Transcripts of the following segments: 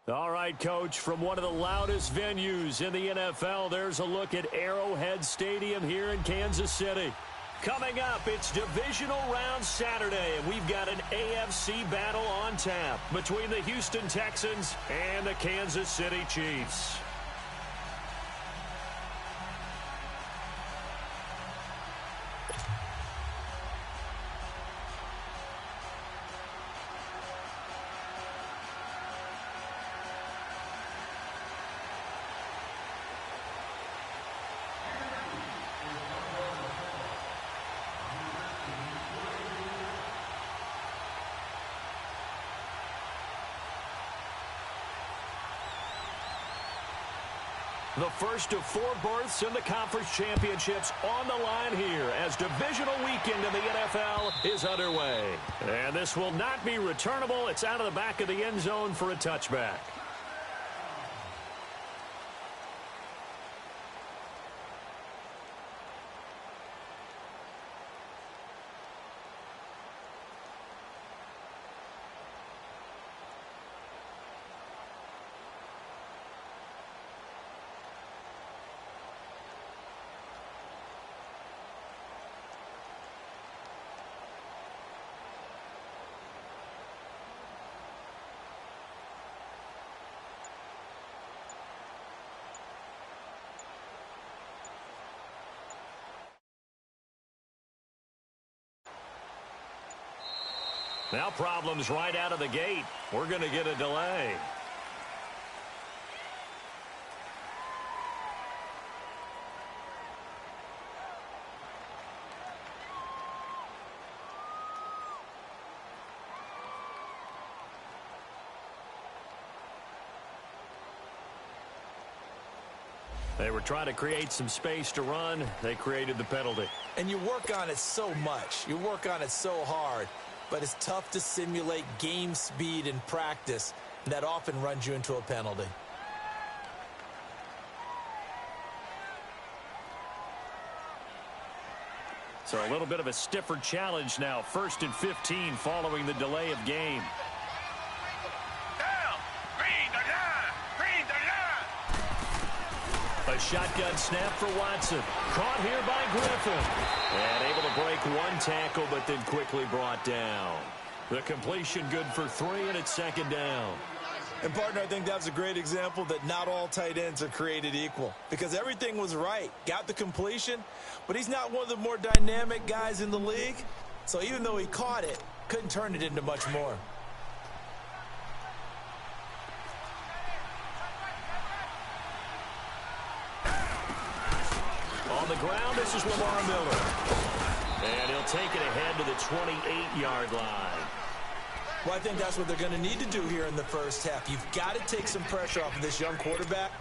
All right, Coach, from one of the loudest venues in the NFL, there's a look at Arrowhead Stadium here in Kansas City. Coming up, it's Divisional Round Saturday, and we've got an AFC battle on tap between the Houston Texans and the Kansas City Chiefs. The first of 4 berths in the conference championships on the line here as divisional weekend in the NFL is underway. And this will not be returnable. It's out of the back of the end zone for a touchback. Now problems right out of the gate. We're going to get a delay. They were trying to create some space to run. They created the penalty. And you work on it so much. You work on it so hard. But it's tough to simulate game speed in practice, and that often runs you into a penalty. So a little bit of a stiffer challenge now. 1st and 15 following the delay of game. A shotgun snap for Watson. Caught here by Griffin. And able to break one tackle, but then quickly brought down. The completion good for 3, and it's 2nd down. And, partner, I think that's a great example that not all tight ends are created equal. Because everything was right. Got the completion, but he's not one of the more dynamic guys in the league. So even though he caught it, couldn't turn it into much more. On the ground, this is Lamar Miller. And he'll take it ahead to the 28-yard line. Well, I think that's what they're going to need to do here in the first half. You've got to take some pressure off of this young quarterback,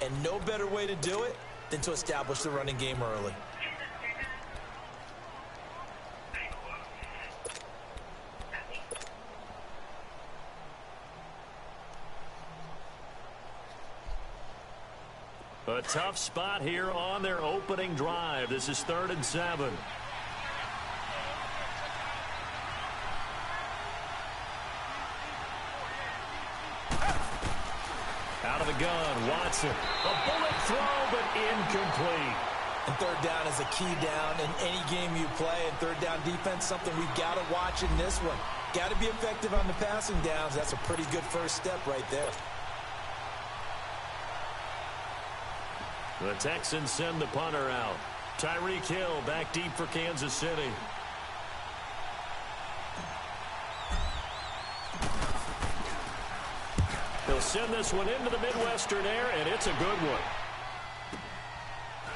and no better way to do it than to establish the running game early. A tough spot here on their opening drive. This is 3rd and 7. Out of the gun, Watson. A bullet throw, but incomplete. And 3rd down is a key down in any game you play. And 3rd down defense, something we've got to watch in this one. Got to be effective on the passing downs. That's a pretty good first step right there. The Texans send the punter out. Tyreek Hill back deep for Kansas City. He'll send this one into the Midwestern air, and it's a good one.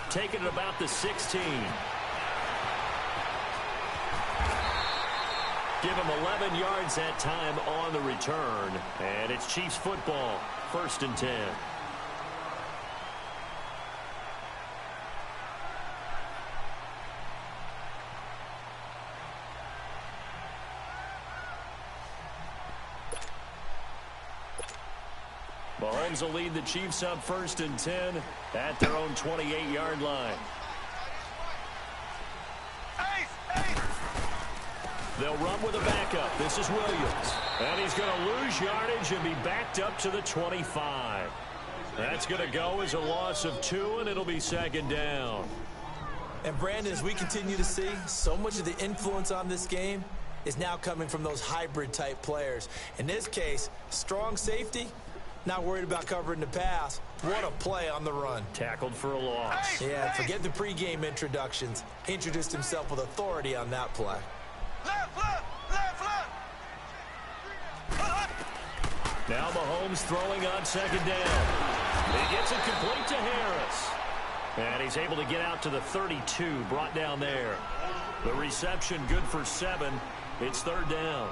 Taking it about the 16. Give him 11 yards that time on the return. And it's Chiefs football, 1st and 10. Mahomes will lead the Chiefs up 1st and 10 at their own 28-yard line. They'll run with a backup. This is Williams. And he's going to lose yardage and be backed up to the 25. That's going to go as a loss of 2, and it'll be second down. And, Brandon, as we continue to see, so much of the influence on this game is now coming from those hybrid-type players. In this case, strong safety, not worried about covering the pass. What a play on the run. Tackled for a loss. Yeah, forget the pregame introductions. He introduced himself with authority on that play. Now Mahomes throwing on second down. He gets it complete to Harris. And he's able to get out to the 32, brought down there. The reception good for 7. It's third down.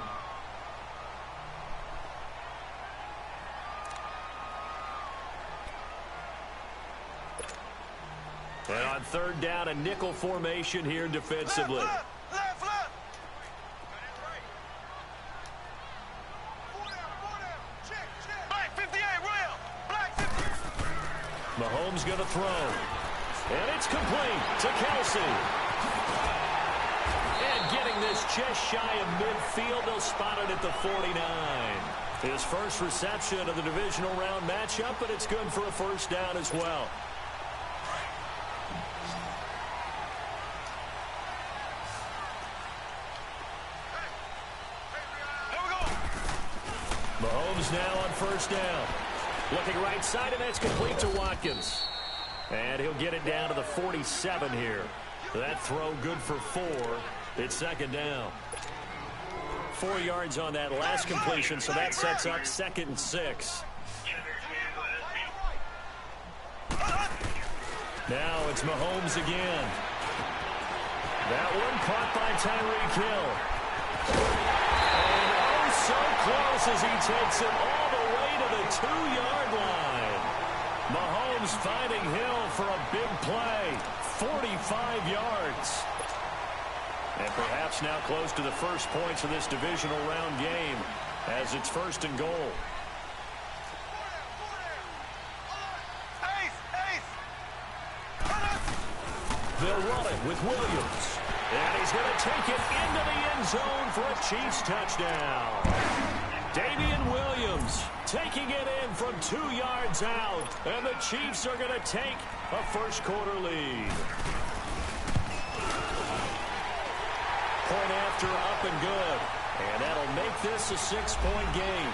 And on third down, a nickel formation here defensively. Mahomes going to throw. And it's complete to Kelsey. And getting this just shy of midfield, they'll spot it at the 49. His first reception of the divisional round matchup, but it's good for a first down as well. Mahomes now on first down. Looking right side, and that's complete to Watkins. And he'll get it down to the 47 here. That throw good for 4. It's second down. 4 yards on that last completion, so that sets up 2nd and 6. Now it's Mahomes again. That one caught by Tyreek Hill. And oh, so close as he takes it all the way to the 2-yard line. Mahomes finding Hill for a big play. 45 yards. And perhaps now close to the first points of this divisional round game as it's 1st and goal. They'll run it with Williams. And he's going to take it into the end zone for a Chiefs touchdown. Damian Williams taking it in from 2 yards out. And the Chiefs are going to take a first-quarter lead. Point after, up and good. And that'll make this a 6-point game.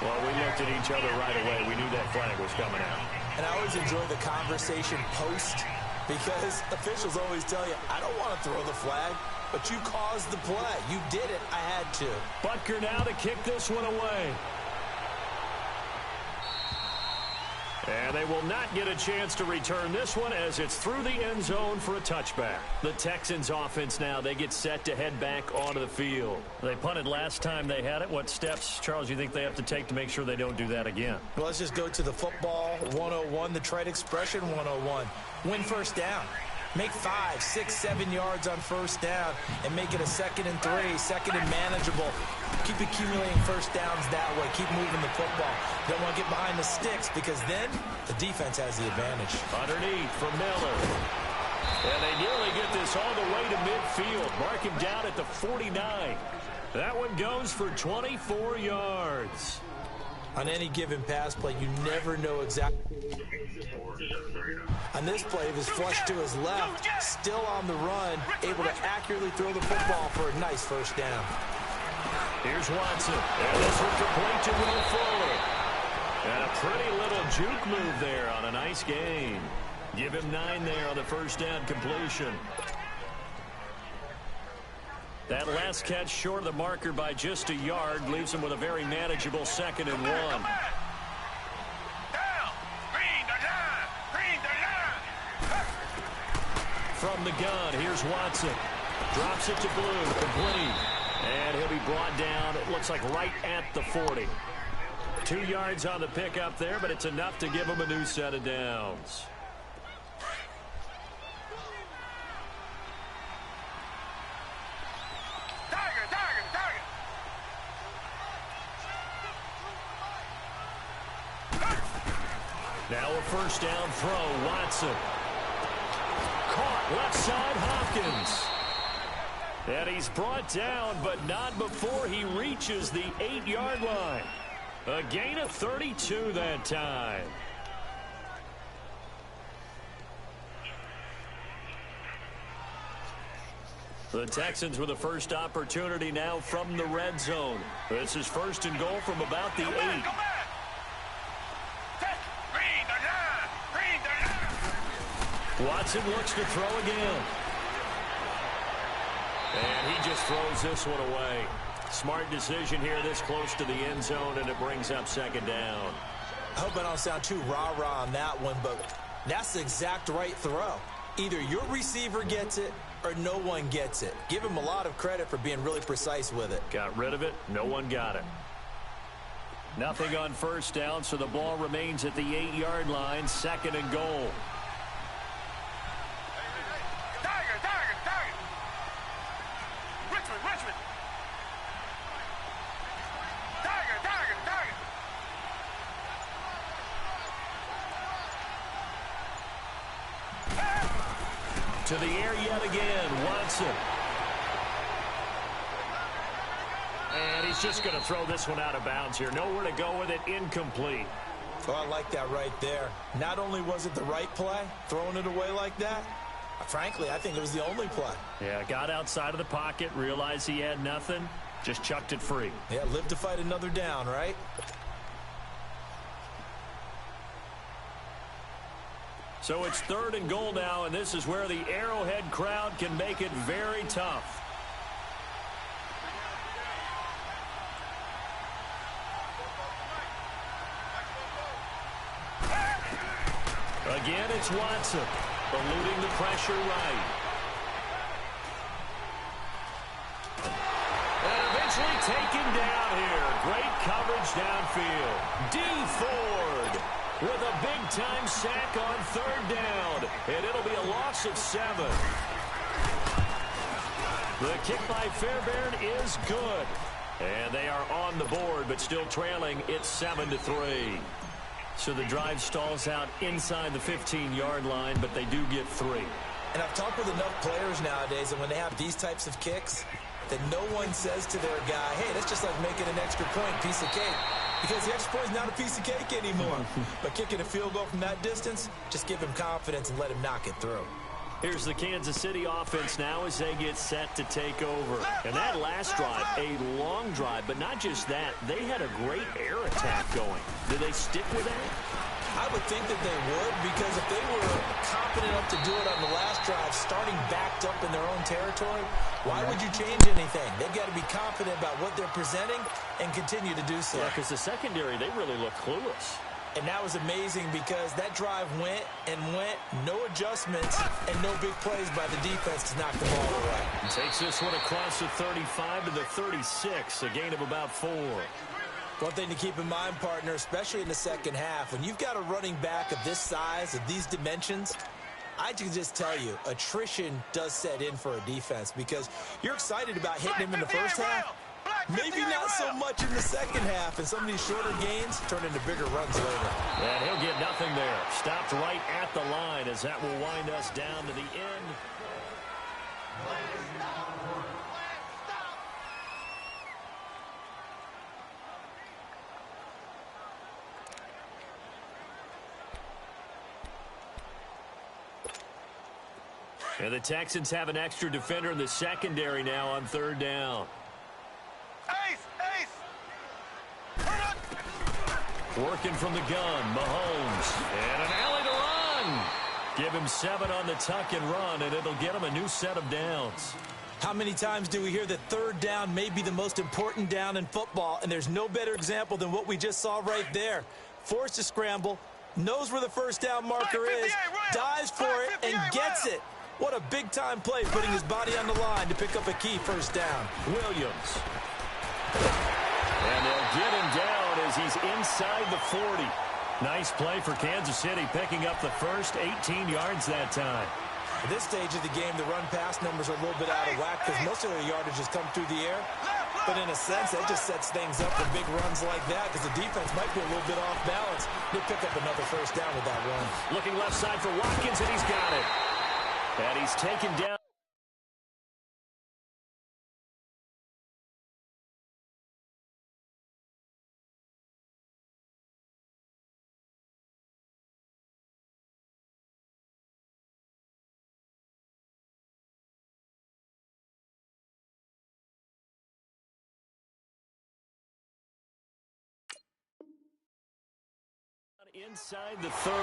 Well, we looked at each other right away. We knew that flag was coming out. And I always enjoy the conversation post, because officials always tell you, I don't want to throw the flag, but you caused the play. You did it. I had to. Butker now to kick this one away. And they will not get a chance to return this one as it's through the end zone for a touchback. The Texans offense now, they get set to head back onto the field. They punted last time they had it. What steps, Charles, you think they have to take to make sure they don't do that again? Well, let's just go to the football 101, the trite expression 101. Win first down. Make 5, 6, 7 yards on first down and make it a 2nd and 3, 2nd and manageable. Keep accumulating first downs that way. Keep moving the football. Don't want to get behind the sticks because then the defense has the advantage. Underneath for Miller. And they nearly get this all the way to midfield. Mark him down at the 49. That one goes for 24 yards. On any given pass play, you never know exactly. On this play, it was flushed to his left, still on the run, able to accurately throw the football for a nice first down. Here's Watson, and this one complete to Will Fuller. And a pretty little juke move there on a nice gain. Give him 9 there on the first down completion. That last catch short of the marker by just a yard leaves him with a very manageable 2nd and 1. From the gun, here's Watson. Drops it to Blue, complete. And he'll be brought down, it looks like right at the 40. 2 yards on the pickup there, but it's enough to give him a new set of downs. Now a first down throw, Watson. Caught left side, Hopkins. And he's brought down, but not before he reaches the 8-yard line. A gain of 32 that time. The Texans with the first opportunity now from the red zone. This is first and goal from about the 8. Watson looks to throw again. And he just throws this one away. Smart decision here this close to the end zone, and it brings up second down. I hope I don't sound too rah-rah on that one, but that's the exact right throw. Either your receiver gets it or no one gets it. Give him a lot of credit for being really precise with it. Got rid of it. No one got it. Nothing on first down, so the ball remains at the 8-yard line, second and goal. To the air yet again, Watson. And he's just going to throw this one out of bounds here. Nowhere to go with it, incomplete. Oh, I like that right there. Not only was it the right play, throwing it away like that, frankly, I think it was the only play. Yeah, got outside of the pocket, realized he had nothing, just chucked it free. Yeah, live to fight another down, right? So it's third and goal now, and this is where the Arrowhead crowd can make it very tough. Again, it's Watson, eluding the pressure right. And eventually taken down here. Great coverage downfield. Dee Ford with a big-time sack on third down, and it'll be a loss of 7. The kick by Fairbairn is good. And they are on the board, but still trailing. It's 7-3. So the drive stalls out inside the 15-yard line, but they do get 3. And I've talked with enough players nowadays, and when they have these types of kicks, that no one says to their guy, hey, that's just like making an extra point, piece of cake. Because the extra point is not a piece of cake anymore. But kicking a field goal from that distance, just give him confidence and let him knock it through. Here's the Kansas City offense now as they get set to take over. And that last drive, a long drive, but not just that. They had a great air attack going. Do they stick with that? I would think that they would, because if they were confident enough to do it on the last drive, starting backed up in their own territory, why would you change anything? They've got to be confident about what they're presenting and continue to do so. Yeah, because the secondary, they really look clueless. And that was amazing because that drive went and went, no adjustments, and no big plays by the defense to knock the ball away. Takes this one across the 35 to the 36, a gain of about 4. One thing to keep in mind, partner, especially in the second half, when you've got a running back of this size, of these dimensions, I can just tell you, attrition does set in for a defense because you're excited about hitting him in the first half. Maybe not so much in the second half, and some of these shorter gains turn into bigger runs later. And he'll get nothing there. Stopped right at the line as that will wind us down to the end. And the Texans have an extra defender in the secondary now on third down. Working from the gun, Mahomes. And an alley to run. Give him 7 on the tuck and run, and it'll get him a new set of downs. How many times do we hear that third down may be the most important down in football, and there's no better example than what we just saw right there. Forced to scramble, knows where the first down marker is, dives for it, and gets it. What a big-time play, putting his body on the line to pick up a key first down. Williams. And they'll get him down as he's inside the 40. Nice play for Kansas City, picking up the first 18 yards that time. At this stage of the game, the run-pass numbers are a little bit out of whack because most of their yardage has come through the air. But in a sense, that just sets things up for big runs like that because the defense might be a little bit off balance. They pick up another first down with that run. Looking left side for Watkins, and he's got it. And he's taken down. inside the 30.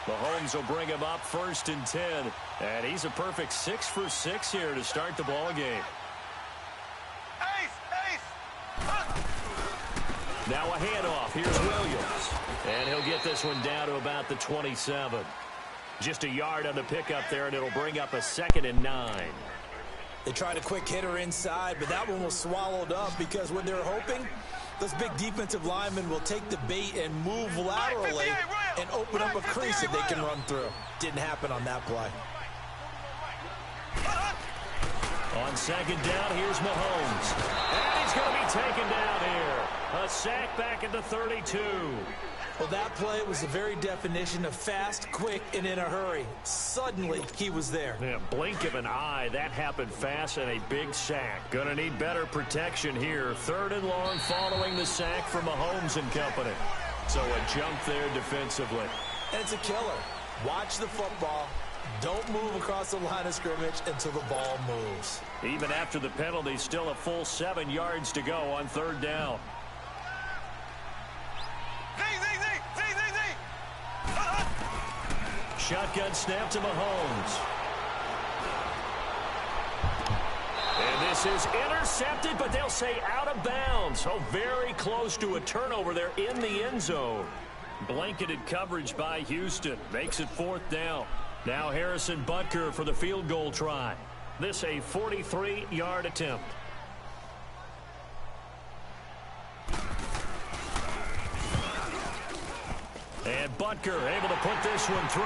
Mahomes will bring him up 1st and 10. And he's a perfect 6 for 6 here to start the ball game. Now a handoff. Here's Williams. And he'll get this one down to about the 27. Just a yard on the pickup there, and it'll bring up a 2nd and 9. They tried a quick hitter inside, but that one was swallowed up because when they're hoping, those big defensive linemen will take the bait and move laterally and open up a crease that they can run through. Didn't happen on that play. On 2nd down, here's Mahomes. And he's going to be taken down here. A sack back at the 32. Well, that play was the very definition of fast, quick, and in a hurry. Suddenly, he was there. Yeah, blink of an eye. That happened fast and a big sack. Going to need better protection here. 3rd and long following the sack from Mahomes and company. So a jump there defensively. And it's a killer. Watch the football. Don't move across the line of scrimmage until the ball moves. Even after the penalty, still a full 7 yards to go on 3rd down. Shotgun snap to Mahomes. And this is intercepted, but they'll say out of bounds. So very close to a turnover there in the end zone. Blanketed coverage by Houston. Makes it 4th down. Now Harrison Butker for the field goal try. This a 43-yard attempt. And Butker able to put this one through.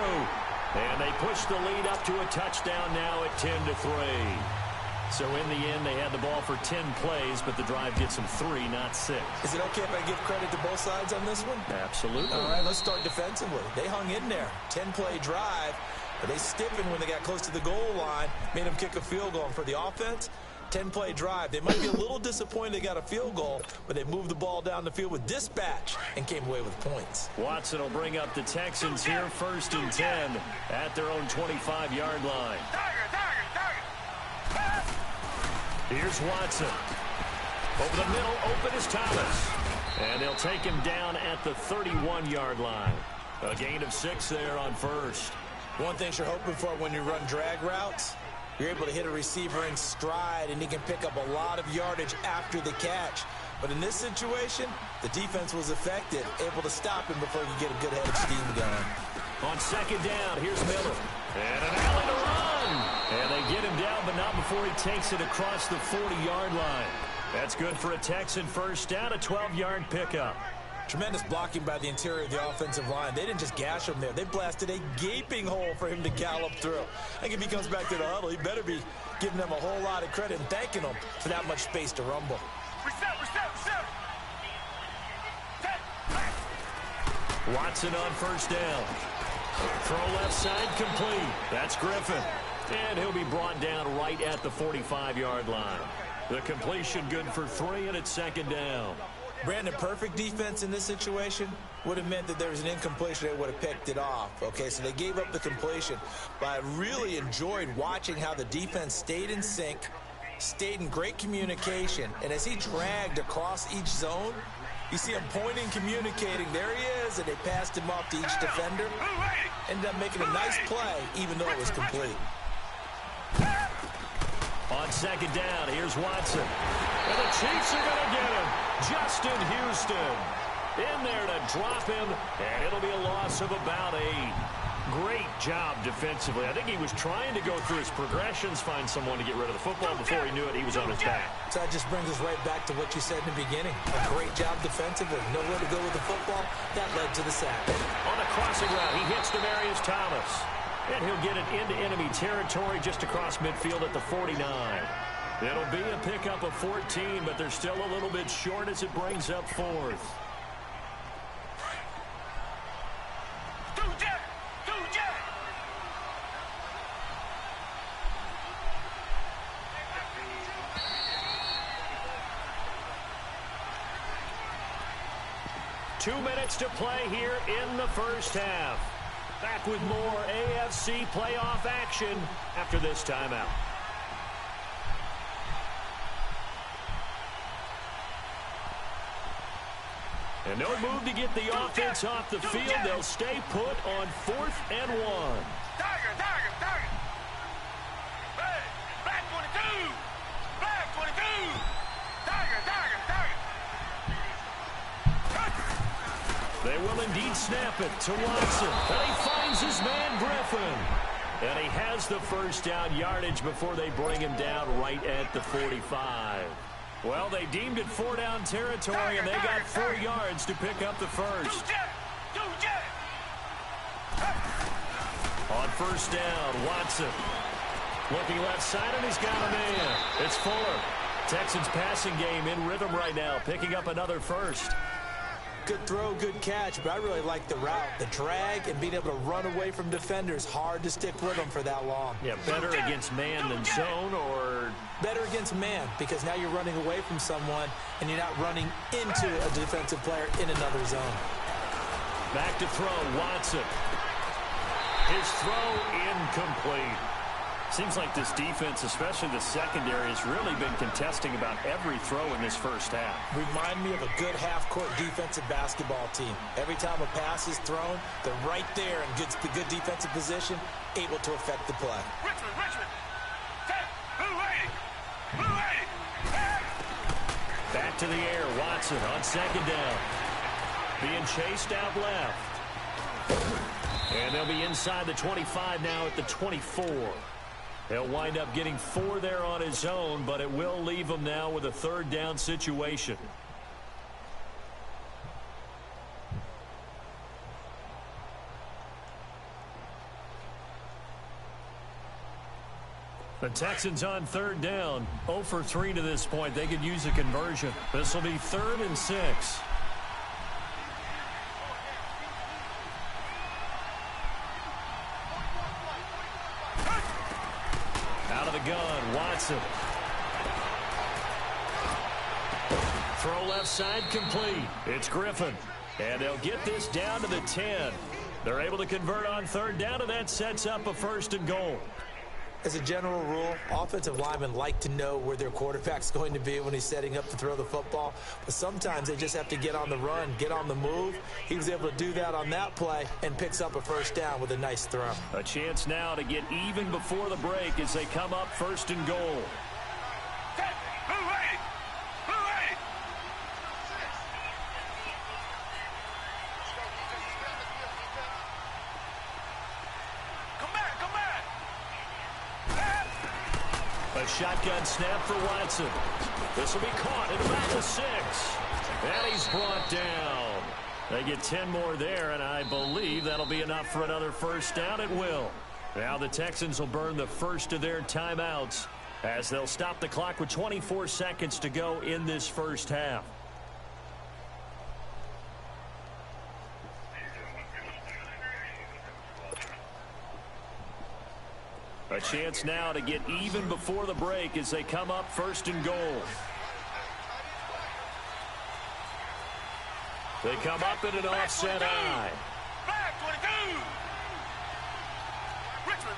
And they push the lead up to a touchdown now at 10-3. So in the end, they had the ball for 10 plays, but the drive gets them 3, not 6. Is it okay if I give credit to both sides on this one? Absolutely. All right, let's start defensively. They hung in there. 10-play drive, but they stiffened when they got close to the goal line, made them kick a field goal. And for the offense, 10-play drive. They might be a little disappointed they got a field goal, but they moved the ball down the field with dispatch and came away with points. Watson will bring up the Texans here 1st and 10 at their own 25-yard line. Here's Watson. Over the middle, open is Thomas. And they'll take him down at the 31-yard line. A gain of 6 there on 1st. One thing you're hoping for when you run drag routes, you're able to hit a receiver in stride, and he can pick up a lot of yardage after the catch. But in this situation, the defense was effective, able to stop him before he could get a good head of steam going. On 2nd down, here's Miller. And an alley to run. And they get him down, but not before he takes it across the 40-yard line. That's good for a Texan 1st down, a 12-yard pickup. Tremendous blocking by the interior of the offensive line. They didn't just gash him there. They blasted a gaping hole for him to gallop through. I think if he comes back to the huddle, he better be giving them a whole lot of credit and thanking them for that much space to rumble. Reset. Watson on 1st down. Throw left side complete. That's Griffin. And he'll be brought down right at the 45-yard line. The completion good for 3, and it's 2nd down. Brandon, perfect defense in this situation would have meant that there was an incompletion. They would have picked it off. Okay, so they gave up the completion. But I really enjoyed watching how the defense stayed in sync, stayed in great communication. And as he dragged across each zone, you see him pointing, communicating. There he is, and they passed him off to each defender. Ended up making a nice play, even though it was complete. On 2nd down, here's Watson. And the Chiefs are going to get him. Justin Houston in there to drop him, and it'll be a loss of about 8. Great job defensively. I think he was trying to go through his progressions, find someone to get rid of the football. Before he knew it, he was on his back. So that just brings us right back to what you said in the beginning. A great job defensively. Nowhere to go with the football. That led to the sack. On the crossing route, he hits Demaryius Thomas. And he'll get it into enemy territory just across midfield at the 49. It'll be a pickup of 14, but they're still a little bit short as it brings up 4th. Two minutes to play here in the 1st half. Back with more AFC playoff action after this timeout. And no move to get the offense off the field. They'll stay put on 4th and 1. Tiger. Hey, black 22. Black 22. Tiger. They will indeed snap it to Watson. And he finds his man, Griffin. And he has the first down yardage before they bring him down right at the 45. Well, they deemed it 4-down territory, and they got 4 yards to pick up the first. On first down, Watson. Looking left side, and he's got a man. It's Fuller. Texans passing game in rhythm right now, picking up another first. Good throw, good catch, but I really like the route. The drag and being able to run away from defenders. Hard to stick with them for that long. Yeah, better against man than zone, or... Better against man, because now you're running away from someone, and you're not running into a defensive player in another zone. Back to throw, Watson. His throw incomplete. Seems like this defense, especially the secondary, has really been contesting about every throw in this first half. Remind me of a good half-court defensive basketball team. Every time a pass is thrown, they're right there in good defensive position, able to affect the play. Richmond. Back to the air, Watson on second down. Being chased out left. And they'll be inside the 25 now at the 24. He'll wind up getting 4 there on his own, but it will leave him now with a 3rd down situation. The Texans on 3rd down, 0 for 3 to this point. They could use a conversion. This will be 3rd and 6. Out of the gun, Watson. Throw left side complete. It's Griffin. And they'll get this down to the 10. They're able to convert on 3rd down, and that sets up a 1st and goal. As a general rule, offensive linemen like to know where their quarterback's going to be when he's setting up to throw the football. But sometimes they just have to get on the run, get on the move. He was able to do that on that play and picks up a 1st down with a nice throw. A chance now to get even before the break as they come up 1st and goal. A shotgun snap for Watson. This will be caught at about the 6. And he's brought down. They get 10 more there, and I believe that'll be enough for another 1st down. It will. Now the Texans will burn the first of their timeouts as they'll stop the clock with 24 seconds to go in this first half. A chance now to get even before the break as they come up 1st and goal. They come up in an offset eye. Black 22. Richmond.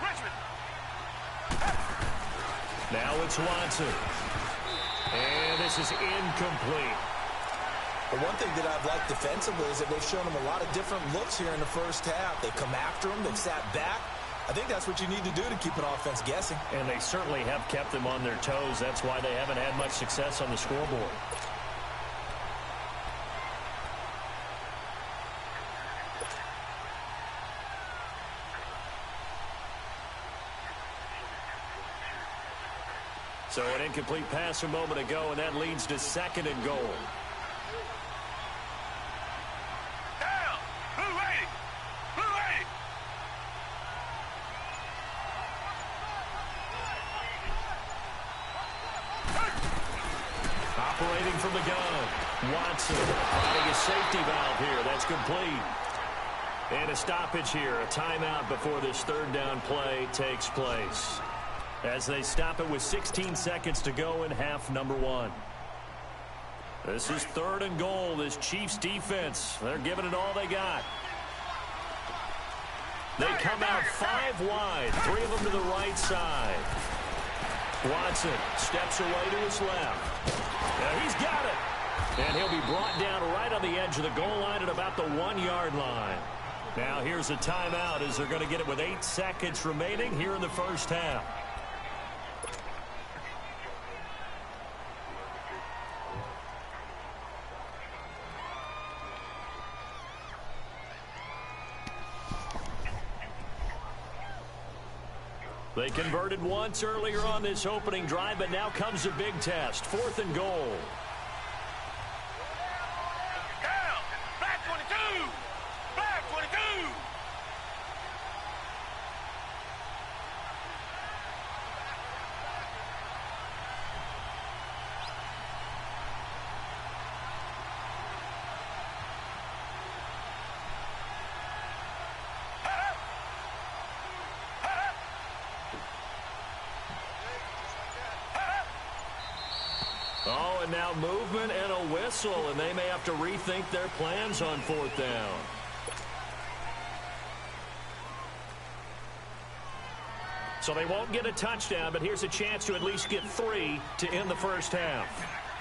Now it's Watson. And this is incomplete. But one thing that I've liked defensively is that they've shown him a lot of different looks here in the first half. They've come after him. They've sat back. I think that's what you need to do to keep an offense guessing. And they certainly have kept them on their toes. That's why they haven't had much success on the scoreboard. So an incomplete pass a moment ago, and that leads to 2nd and goal. Down. Who waiting? Operating from the gun, Watson finding a safety valve here. That's complete. And a stoppage here, a timeout before this 3rd down play takes place. As they stop it with 16 seconds to go in half number 1. This is 3rd and goal. This Chiefs defense, they're giving it all they got. They come out 5 wide, 3 of them to the right side. Watson steps away to his left. Now he's got it. And he'll be brought down right on the edge of the goal line at about the 1-yard line. Now here's a timeout as they're going to get it with 8 seconds remaining here in the first half. They converted once earlier on this opening drive, but now comes a big test. 4th and goal. Down. Black 22. Black 22. Oh, and now movement and a whistle, and they may have to rethink their plans on 4th down. So they won't get a touchdown, but here's a chance to at least get 3 to end the first half.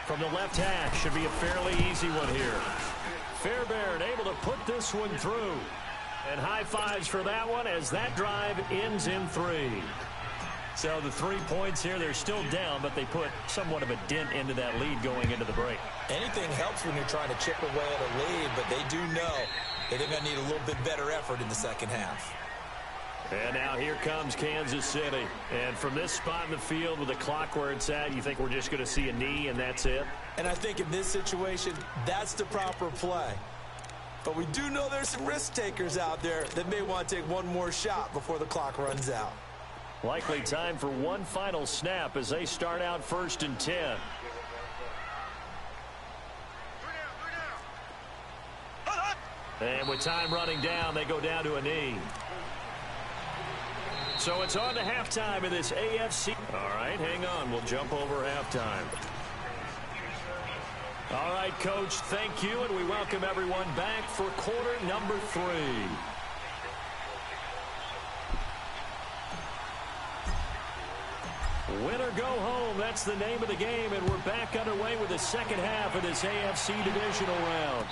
From the left hash, should be a fairly easy one here. Fairbairn able to put this one through. And high fives for that one as that drive ends in 3. So the 3 points here, they're still down, but they put somewhat of a dent into that lead going into the break. Anything helps when you're trying to chip away at a lead, but they do know that they're going to need a little bit better effort in the second half. And now here comes Kansas City. And from this spot in the field with the clock where it's at, you think we're just going to see a knee and that's it? And I think in this situation, that's the proper play. But we do know there's some risk takers out there that may want to take one more shot before the clock runs out. Likely time for one final snap as they start out 1st and 10. And with time running down, they go down to a knee. So it's on to halftime in this AFC. All right, hang on. We'll jump over halftime. All right, Coach, thank you, and we welcome everyone back for quarter number 3. Win or go home, that's the name of the game, and we're back underway with the second half of this AFC divisional round.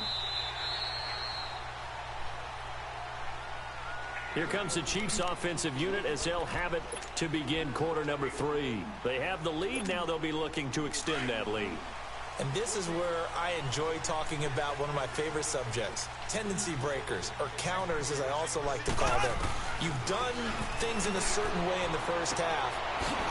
Here comes the Chiefs offensive unit as they'll have it to begin quarter number 3. They have the lead, now they'll be looking to extend that lead. And this is where I enjoy talking about one of my favorite subjects, tendency breakers, or counters as I also like to call them. You've done things in a certain way in the first half,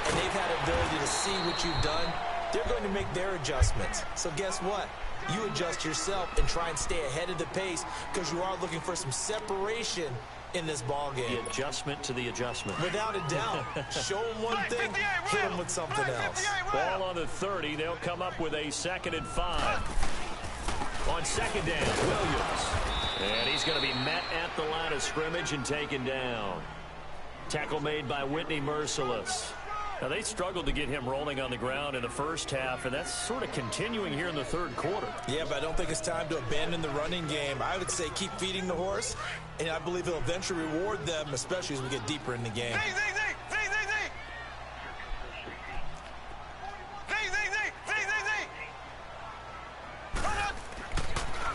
and they've had ability to see what you've done. They're going to make their adjustments. So guess what? You adjust yourself and try and stay ahead of the pace because you are looking for some separation in this ball game. The adjustment to the adjustment. Without a doubt. Show them one thing, hit them with something else. Ball on the 30. They'll come up with a 2nd and 5. On 2nd down, Williams. And he's going to be met at the line of scrimmage and taken down. Tackle made by Whitney Merciless. Now, they struggled to get him rolling on the ground in the first half, and that's sort of continuing here in the third quarter. Yeah, but I don't think it's time to abandon the running game. I would say keep feeding the horse, and I believe it'll eventually reward them, especially as we get deeper in the game.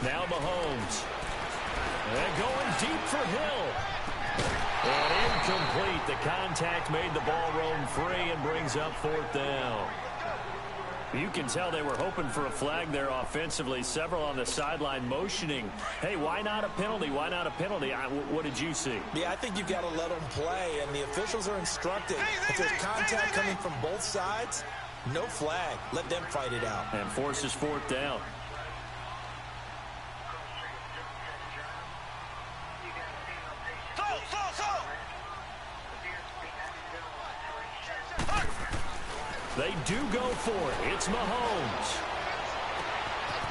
Now Mahomes. And going deep for Hill. And incomplete. The contact made the ball roam free and brings up 4th down. You can tell they were hoping for a flag there offensively. Several on the sideline motioning, hey, why not a penalty? Why not a penalty? What did you see? Yeah, I think you've got to let them play, and the officials are instructed. If there's contact coming from both sides, no flag. Let them fight it out. And forces 4th down. They do go for it. It's Mahomes.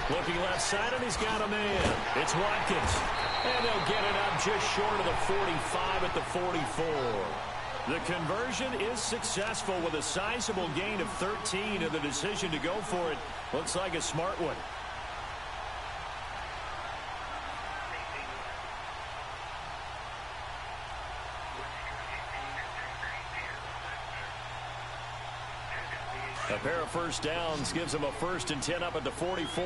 Looking left side, and he's got a man. It's Watkins. And they'll get it up just short of the 45 at the 44. The conversion is successful with a sizable gain of 13, and the decision to go for it looks like a smart one. A pair of first downs gives them a 1st and 10 up at the 44.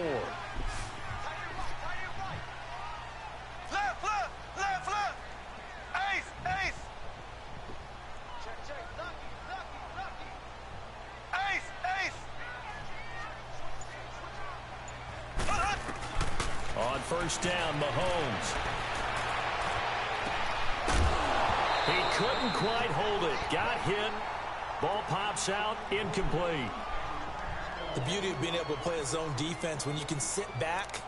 On first down, Mahomes. He couldn't quite hold it. Got hit. Ball pops out. Incomplete. The beauty of being able to play a zone defense when you can sit back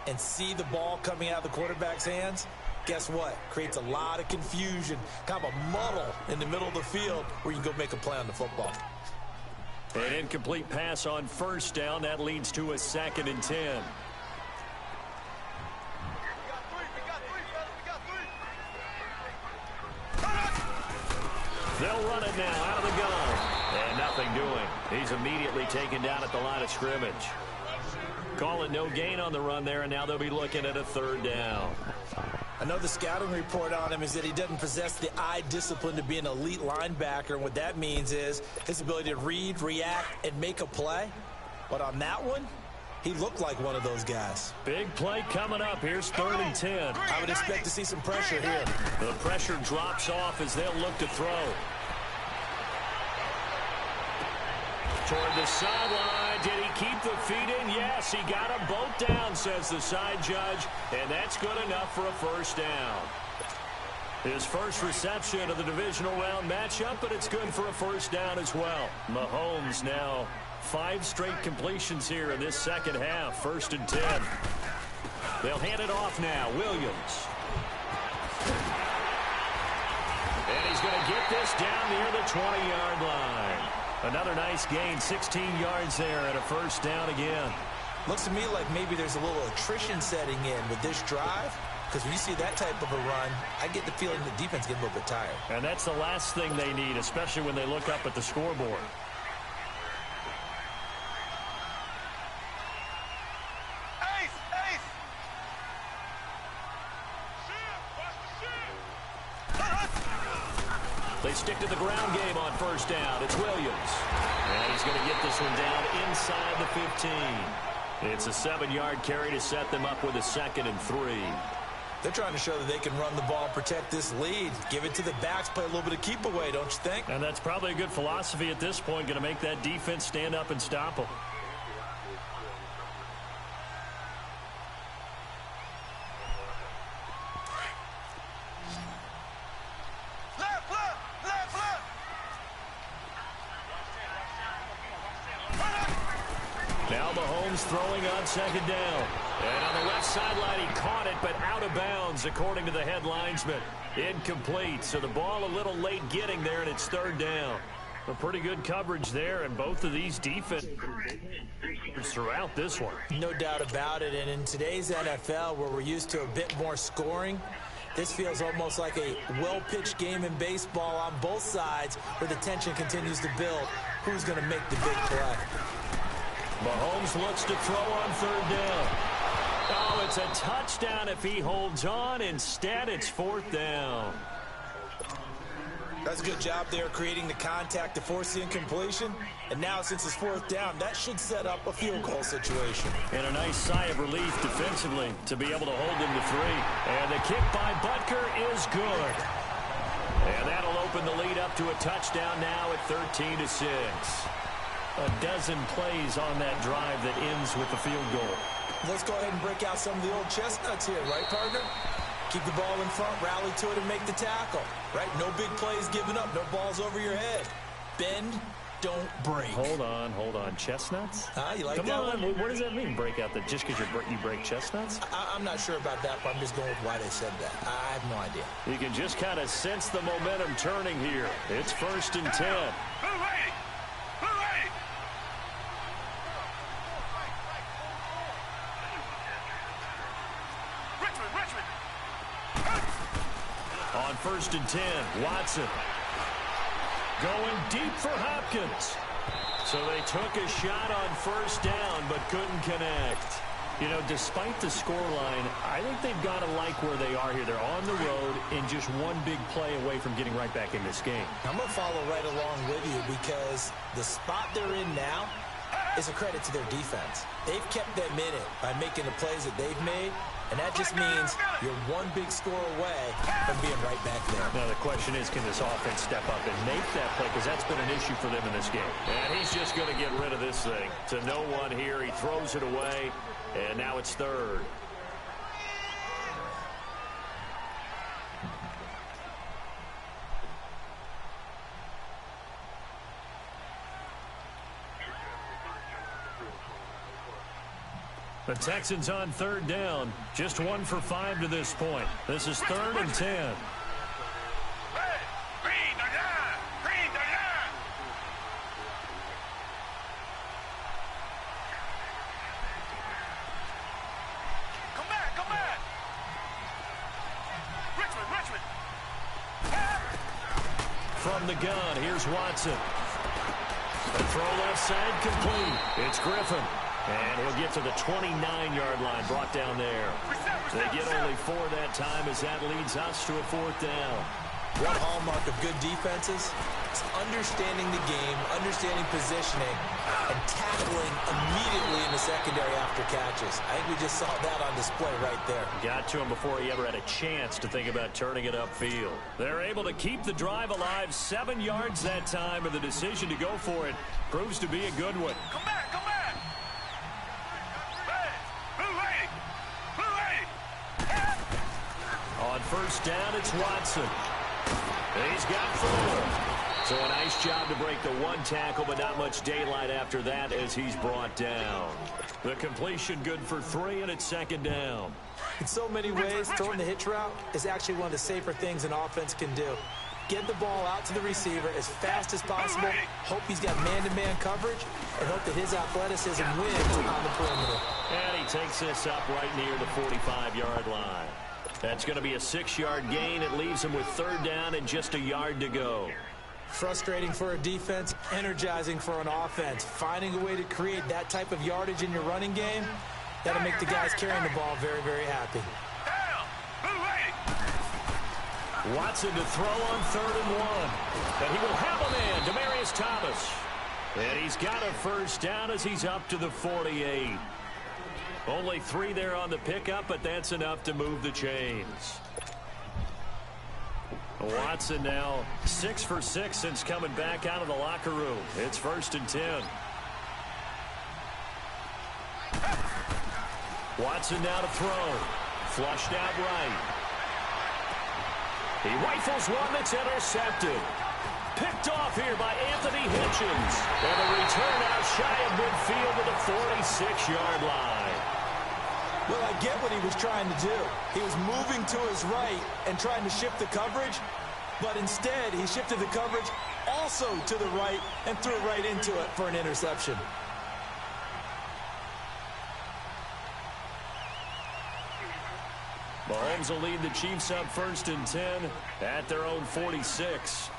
and see the ball coming out of the quarterback's hands, guess what? Creates a lot of confusion, kind of a muddle in the middle of the field where you can go make a play on the football. An incomplete pass on first down. That leads to a 2nd and 10. They'll run it now out of the gun. And nothing doing. He's immediately taken down at the line of scrimmage. Call it no gain on the run there, and now they'll be looking at a 3rd down. Another scouting report on him is that he doesn't possess the eye discipline to be an elite linebacker. And what that means is his ability to read, react, and make a play. But on that one, he looked like one of those guys. Big play coming up. Here's 3rd and 10. I would expect to see some pressure here. The pressure drops off as they'll look to throw. Toward the sideline. Did he keep the feet in? Yes, he got them both down, says the side judge. And that's good enough for a 1st down. His first reception of the divisional round matchup, but it's good for a 1st down as well. Mahomes now 5 straight completions here in this second half. 1st and 10. They'll hand it off now. Williams. And he's going to get this down near the 20-yard line. Another nice gain, 16 yards there and a 1st down again. Looks to me like maybe there's a little attrition setting in with this drive. Because when you see that type of a run, I get the feeling the defense gets a little bit tired. And that's the last thing they need, especially when they look up at the scoreboard. They stick to the ground game on 1st down. It's Williams. And he's going to get this one down inside the 15. It's a 7-yard carry to set them up with a 2nd and 3. They're trying to show that they can run the ball, protect this lead. Give it to the backs, play a little bit of keep away, don't you think? And that's probably a good philosophy at this point, going to make that defense stand up and stop them. Now Mahomes throwing on 2nd down. And on the left sideline, he caught it, but out of bounds, according to the head linesman. Incomplete, so the ball a little late getting there, and it's 3rd down. A pretty good coverage there, and both of these defenses throughout this one. No doubt about it, and in today's NFL, where we're used to a bit more scoring, this feels almost like a well-pitched game in baseball on both sides, where the tension continues to build. Who's going to make the big play? Mahomes looks to throw on 3rd down. Oh, it's a touchdown if he holds on. Instead, it's 4th down. That's a good job there creating the contact to force the incompletion. And now, since it's 4th down, that should set up a field goal situation. And a nice sigh of relief defensively to be able to hold him to 3. And the kick by Butker is good. And that'll open the lead up to a touchdown now at 13-6. A dozen plays on that drive that ends with the field goal. Let's go ahead and break out some of the old chestnuts here, right, partner? Keep the ball in front, rally to it, and make the tackle, right? No big plays given up, no balls over your head. Bend, don't break. Hold on. Chestnuts? You like Come that on, one? what does that mean, break out? That just because you break chestnuts? I'm not sure about that, but I'm just going with why they said that. I have no idea. You can just kind of sense the momentum turning here. It's 1st and 10. On 1st and 10, Watson going deep for Hopkins. So they took a shot on 1st down, but couldn't connect. You know, despite the scoreline, I think they've got to like where they are here. They're on the road and just one big play away from getting right back in this game. I'm going to follow right along with you because the spot they're in now is a credit to their defense. They've kept them in it by making the plays that they've made, and that just means you're one big score away from being right back there. Now the question is, can this offense step up and make that play? Because that's been an issue for them in this game. And he's just going to get rid of this thing. To no one here, he throws it away, and now it's third. The Texans on third down. Just 1 for 5 to this point. This is 3rd and 10. Green, they're down. Green, they're down. Come back, come back. Richmond. From the gun, here's Watson. The throw left side complete. It's Griffin. And he'll get to the 29-yard line, brought down there. They get only 4 that time as that leads us to a 4th down. One hallmark of good defenses is understanding the game, understanding positioning, and tackling immediately in the secondary after catches. I think we just saw that on display right there. Got to him before he ever had a chance to think about turning it upfield. They're able to keep the drive alive, 7 yards that time, and the decision to go for it proves to be a good one. Come back, come back. On first down, it's Watson. He's got 4. So a nice job to break the 1 tackle, but not much daylight after that as he's brought down. The completion good for 3, and it's 2nd down. In so many ways, throwing the hitch route is actually one of the safer things an offense can do. Get the ball out to the receiver as fast as possible, hope he's got man-to-man coverage, and hope that his athleticism wins on the perimeter. And he takes this up right near the 45-yard line. That's going to be a 6-yard gain. It leaves him with 3rd down and just a yard to go. Frustrating for a defense, energizing for an offense. Finding a way to create that type of yardage in your running game, that'll make the guys carrying the ball very, very happy. Watson to throw on 3rd and 1. And he will have a man, Demaryius Thomas. And he's got a first down as he's up to the 48. Only 3 there on the pickup, but that's enough to move the chains. Watson now 6 for 6 since coming back out of the locker room. It's 1st and 10. Watson now to throw. Flushed out right. He rifles one that's intercepted. Picked off here by Anthony Hitchens. And a return out shy of midfield to the 46-yard line. Well, I get what he was trying to do. He was moving to his right and trying to shift the coverage, but instead he shifted the coverage also to the right and threw it right into it for an interception. Mahomes will lead the Chiefs up 1st and 10 at their own 46.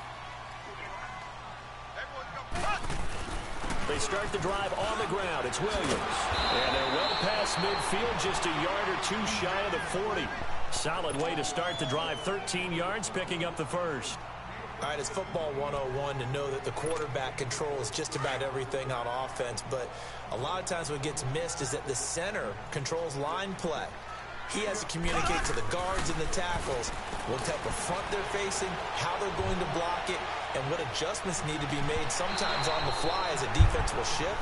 They start the drive on the ground. It's Williams. And they're well past midfield, just a yard or 2 shy of the 40. Solid way to start the drive. 13 yards, picking up the first. All right, it's football 101 to know that the quarterback controls just about everything on offense, but a lot of times what gets missed is that the center controls line play. He has to communicate to the guards and the tackles what type of front they're facing, how they're going to block it, and what adjustments need to be made sometimes on the fly as a defense will shift.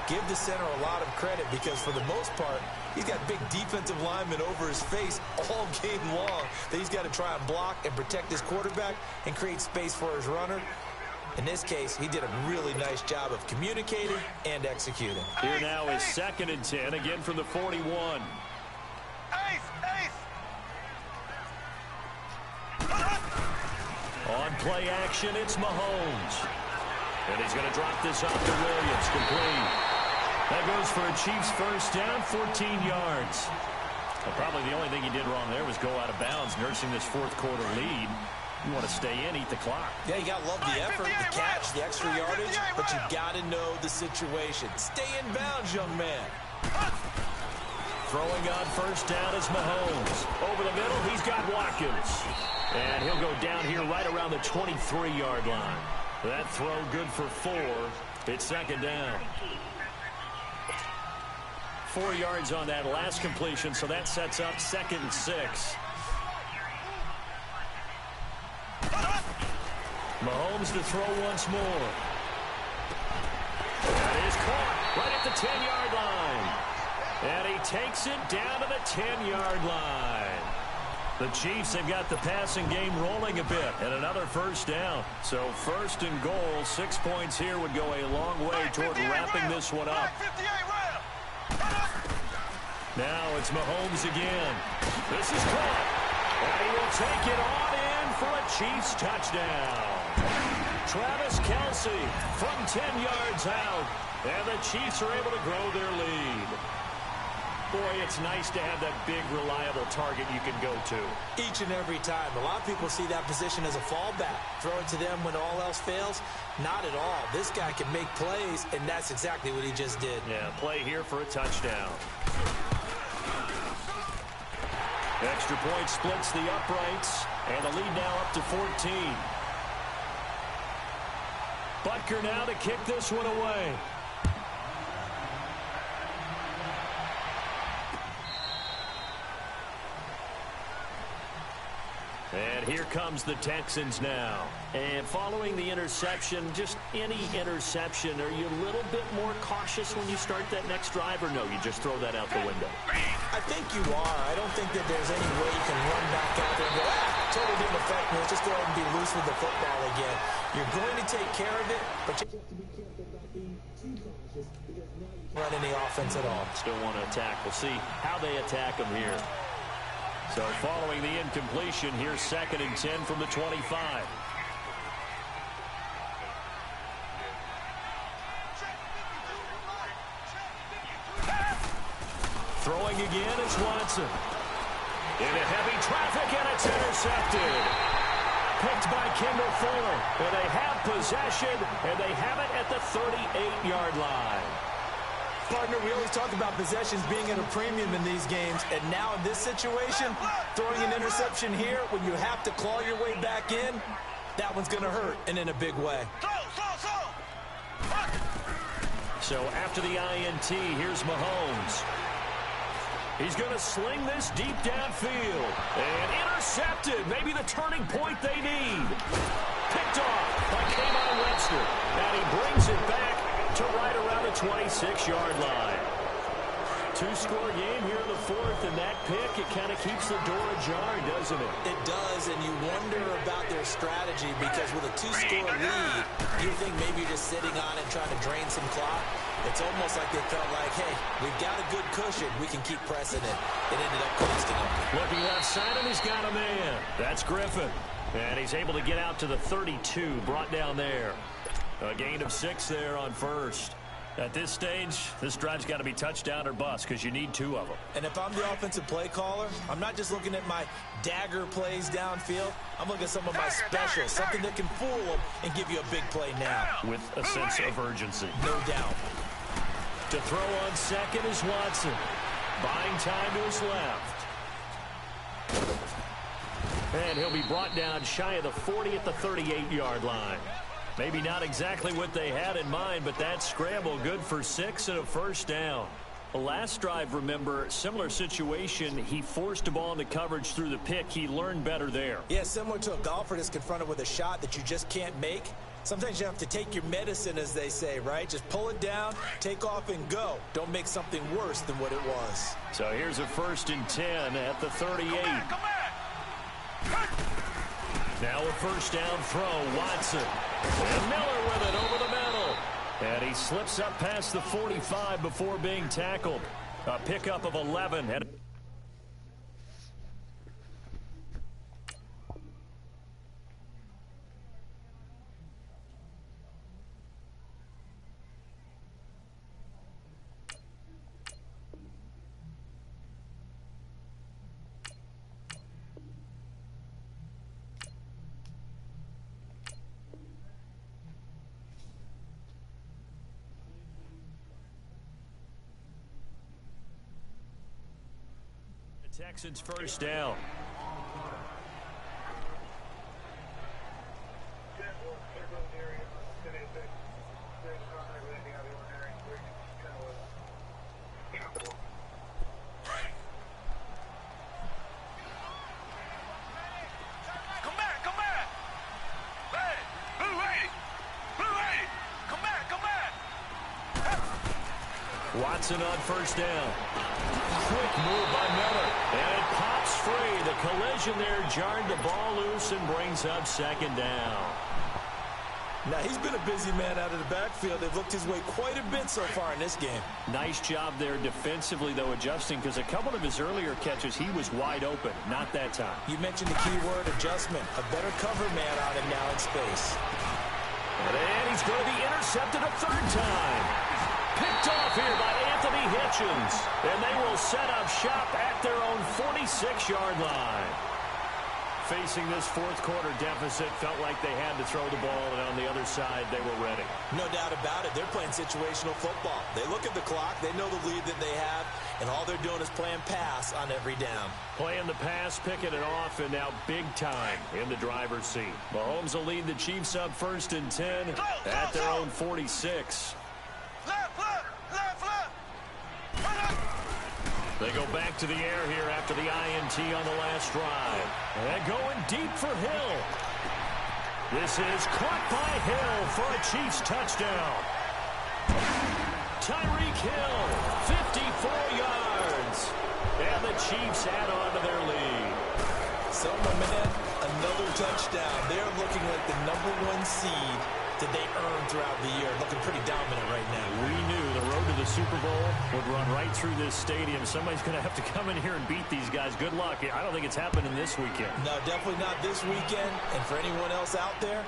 Give the center a lot of credit because for the most part, he's got big defensive linemen over his face all game long that he's got to try and block and protect his quarterback and create space for his runner. In this case, he did a really nice job of communicating and executing. Here now is 2nd and 10, again from the 41. On play action, it's Mahomes. And he's going to drop this off to Williams, complete. That goes for a Chiefs first down, 14 yards. Well, probably the only thing he did wrong there was go out of bounds, nursing this 4th quarter lead. You want to stay in, eat the clock. Yeah, you got to love the effort, the catch, the extra yardage, but you got to know the situation. Stay in bounds, young man. Throwing on first down is Mahomes. Over the middle, he's got Watkins. And he'll go down here right around the 23-yard line. That throw good for 4. It's second down. 4 yards on that last completion, so that sets up 2nd and 6. Mahomes to throw once more. That is caught right at the 10-yard line. And he takes it down to the 10-yard line. The Chiefs have got the passing game rolling a bit, and another first down. So 1st and goal, 6 points here would go a long way toward wrapping this one up. Now it's Mahomes again. This is caught. And he will take it on in for a Chiefs touchdown. Travis Kelce from 10 yards out. And the Chiefs are able to grow their lead. Boy, it's nice to have that big, reliable target you can go to. Each and every time. A lot of people see that position as a fallback. Throw it to them when all else fails. Not at all. This guy can make plays, and that's exactly what he just did. Yeah, play here for a touchdown. Extra point splits the uprights, and the lead now up to 14. Butker now to kick this one away. And here comes the Texans now. And following the interception, just any interception, are you a little bit more cautious when you start that next drive, or no, you just throw that out the window? I think you are. I don't think that there's any way you can run back out there and go, totally didn't affect me. Let's just go ahead and be loose with the football again. You're going to take care of it, but you have to be careful about being too cautious because now you can't run any offense at all. Still want to attack. We'll see how they attack them here. So following the incompletion, here's 2nd and 10 from the 25. Throwing again is Watson. Into heavy traffic, and it's intercepted. Picked by Kendall Fuller. And they have possession, and they have it at the 38-yard line. Partner, we always talk about possessions being at a premium in these games, and now in this situation, throwing an interception here when you have to claw your way back in, that one's going to hurt, and in a big way. So after the INT, here's Mahomes. He's going to sling this deep downfield. And intercepted. Maybe the turning point they need. Picked off by K'Von Webster. And he brings it back to right around the 26-yard line. 2-score game here in the 4th, and that pick, it kind of keeps the door ajar, doesn't it? It does, and you wonder about their strategy because with a 2-score lead, you think maybe you're just sitting on it trying to drain some clock. It's almost like they felt like, hey, we've got a good cushion. We can keep pressing it. It ended up costing them. Looking left side, and he's got a man. That's Griffin. And he's able to get out to the 32, brought down there. A gain of 6 there on first. At this stage, this drive's got to be touchdown or bust because you need 2 of them. And if I'm the offensive play caller, I'm not just looking at my dagger plays downfield. I'm looking at some of my specials, something that can fool them and give you a big play now. With a sense of urgency. No doubt. To throw on 2nd is Watson. Buying time to his left. And he'll be brought down shy of the 40 at the 38-yard line. Maybe not exactly what they had in mind, but that scramble good for 6 and a first down. The last drive, remember, similar situation. He forced a ball into coverage through the pick. He learned better there. Yeah, similar to a golfer that's confronted with a shot that you just can't make. Sometimes you have to take your medicine, as they say, right? Just pull it down, take off, and go. Don't make something worse than what it was. So here's a 1st and 10 at the 38. Come back. Now a first down throw, Watson. And Miller with it over the middle. And he slips up past the 45 before being tackled. A pickup of 11. Texans first down. Watson on first down. Quick move by Miller. And it pops free. The collision there jarred the ball loose and brings up second down. Now, he's been a busy man out of the backfield. They've looked his way quite a bit so far in this game. Nice job there defensively, though, adjusting, because a couple of his earlier catches, he was wide open. Not that time. You mentioned the key word, adjustment. A better cover man on him now in space. And he's going to be intercepted a third time. Picked off here by Anthony Hitchens. And they will set up shop at their own 46-yard line. Facing this fourth quarter deficit, felt like they had to throw the ball, and on the other side, they were ready. No doubt about it. They're playing situational football. They look at the clock. They know the lead that they have, and all they're doing is playing pass on every down. Playing the pass, picking it off, and now big time in the driver's seat. Mahomes will lead the Chiefs up 1st and 10 at their own 46. They go back to the air here after the INT on the last drive. And going deep for Hill. This is caught by Hill for a Chiefs touchdown. Tyreek Hill, 54 yards. And the Chiefs add on to their lead. So, my man, another touchdown. They're looking like the #1 seed that they earned throughout the year. Looking pretty dominant right now. We knew the road to the Super Bowl would run right through this stadium. Somebody's going to have to come in here and beat these guys. Good luck. I don't think it's happening this weekend. No, definitely not this weekend. And for anyone else out there,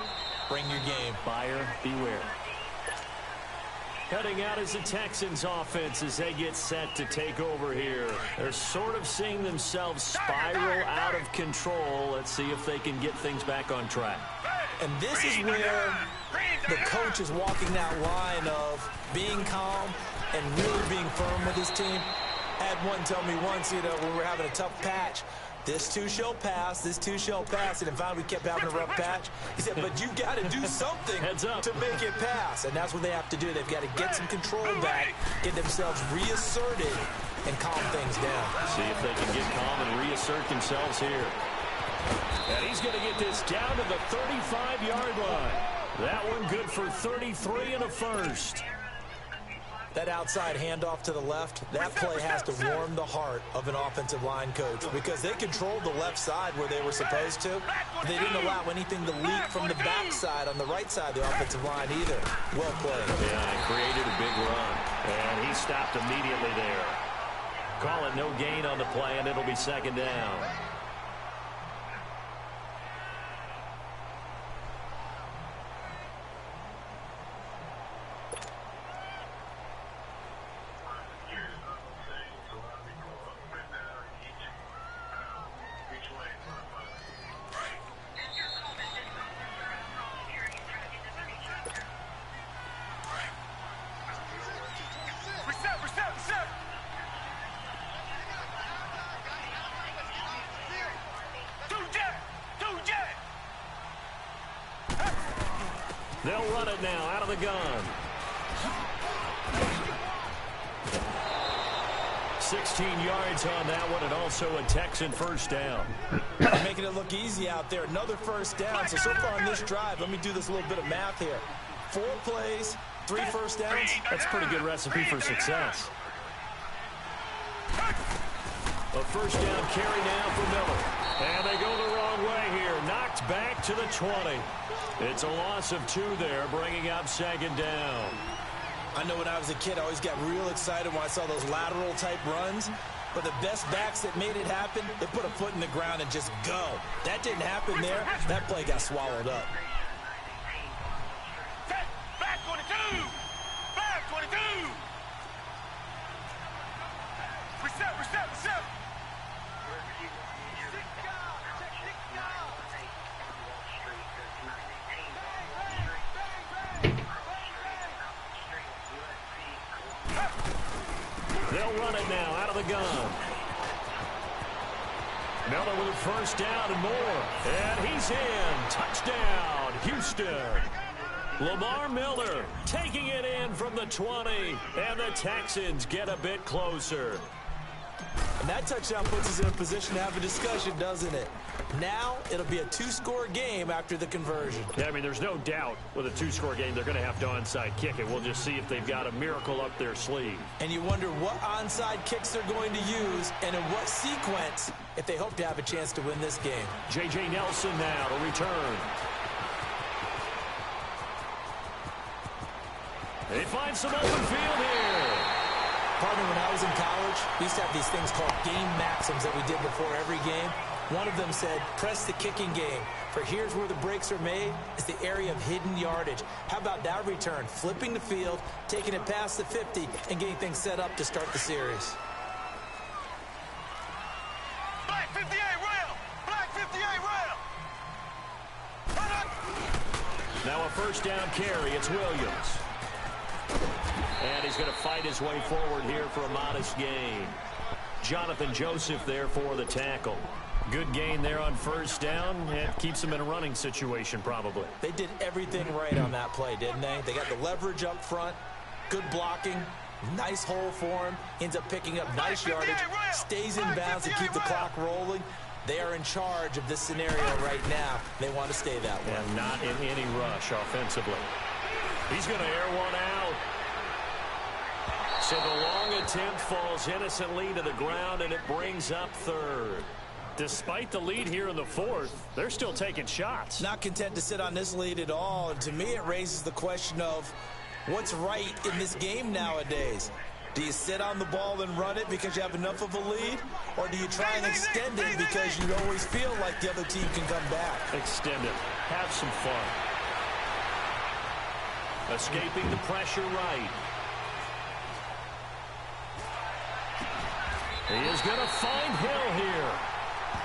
bring your game. Buyer beware. Heading out is the Texans offense as they get set to take over here. They're sort of seeing themselves spiral out of control. Let's see if they can get things back on track. And this is where the coach is walking that line of being calm and really being firm with his team. I had one tell me once, when we were having a tough patch, this too shall pass, this too shall pass. And in fact, we kept having a rough patch. He said, but you got to do something to make it pass. And that's what they have to do. They've got to get some control back, get themselves reasserted, and calm things down. See if they can get calm and reassert themselves here. And he's going to get this down to the 35-yard line. That one good for 33 and a first. That outside handoff to the left, that play has to warm the heart of an offensive line coach because they controlled the left side where they were supposed to. They didn't allow anything to leak from the backside on the right side of the offensive line either. Well played. Yeah, it created a big run. And he stopped immediately there. Call it no gain on the play, and it'll be second down. They'll run it now out of the gun. 16 yards on that one, and also a Texan first down. They're making it look easy out there. Another first down. So far on this drive, let me do this little bit of math here. 4 plays, 3 first downs. That's a pretty good recipe for success. A first down carry now for Miller. And they go the wrong way here. Knocked back to the 20. It's a loss of 2 there, bringing up second down. I know when I was a kid, I always got real excited when I saw those lateral-type runs. But the best backs that made it happen, they put a foot in the ground and just go. That didn't happen there. That play got swallowed up. Back 22! Back 22! Reset! They'll run it now out of the gun. Miller with a first down and more. And he's in. Touchdown, Houston. Lamar Miller taking it in from the 20. And the Texans get a bit closer. And that touchdown puts us in a position to have a discussion, doesn't it? Now it'll be a two-score game after the conversion. Yeah, I mean, there's no doubt with a two-score game they're going to have to onside kick it. We'll just see if they've got a miracle up their sleeve. And you wonder what onside kicks they're going to use and in what sequence if they hope to have a chance to win this game. J.J. Nelson now to return. They find some open field here. Partner, when I was in college, we used to have these things called game maxims that we did before every game. One of them said, press the kicking game. For here's where the breaks are made. It's the area of hidden yardage. How about that return? Flipping the field, taking it past the 50, and getting things set up to start the series. Black 58 rail! Black 58 rail! Now a first down carry. It's Williams. And he's going to fight his way forward here for a modest gain. Jonathan Joseph there for the tackle. Good gain there on first down. It keeps him in a running situation probably. They did everything right on that play, didn't they? They got the leverage up front, good blocking, nice hole for him, ends up picking up nice yardage, stays in bounds to keep the clock rolling. They are in charge of this scenario right now. They want to stay that way. And not in any rush offensively. He's going to air one out. So the long attempt falls innocently to the ground, and it brings up third. Despite the lead here in the fourth, they're still taking shots. Not content to sit on this lead at all. And to me, it raises the question of what's right in this game nowadays. Do you sit on the ball and run it because you have enough of a lead? Or do you try and extend it because you always feel like the other team can come back? Extend it. Have some fun. Escaping the pressure right. He is going to find Hill here.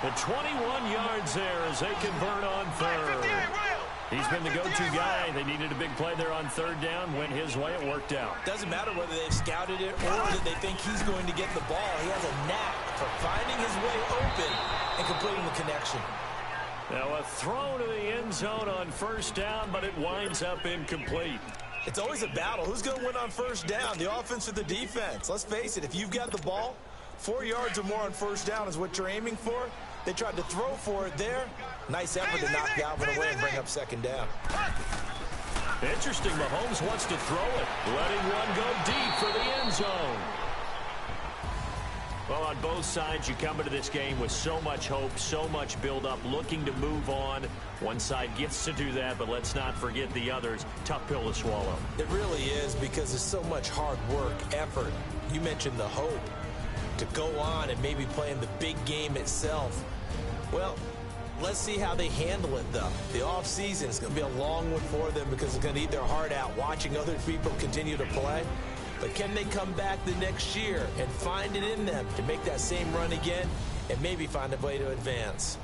The 21 yards there as they convert on third. He's been the go-to guy. They needed a big play there on third down. Went his way. It worked out. Doesn't matter whether they've scouted it or that they think he's going to get the ball. He has a knack for finding his way open and completing the connection. Now a throw to the end zone on first down, but it winds up incomplete. It's always a battle. Who's going to win on first down, the offense or the defense? Let's face it, if you've got the ball, 4 yards or more on first down is what you're aiming for. They tried to throw for it there. Nice effort to knock Galvin away and bring up second down. Interesting. Mahomes wants to throw it, letting one go deep for the end zone. Well, on both sides, you come into this game with so much hope, so much build-up, looking to move on. One side gets to do that, but let's not forget the others. Tough pill to swallow. It really is because there's so much hard work, effort. You mentioned the hope to go on and maybe play in the big game itself. Well, let's see how they handle it, though. The offseason is going to be a long one for them because it's going to eat their heart out watching other people continue to play. But can they come back the next year and find it in them to make that same run again and maybe find a way to advance?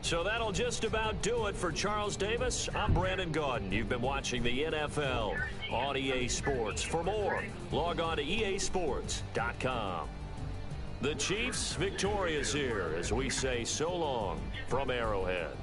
So that'll just about do it for Charles Davis. I'm Brandon Gaudin. You've been watching the NFL on EA Sports. For more, log on to easports.com. The Chiefs victorious here as we say so long from Arrowhead.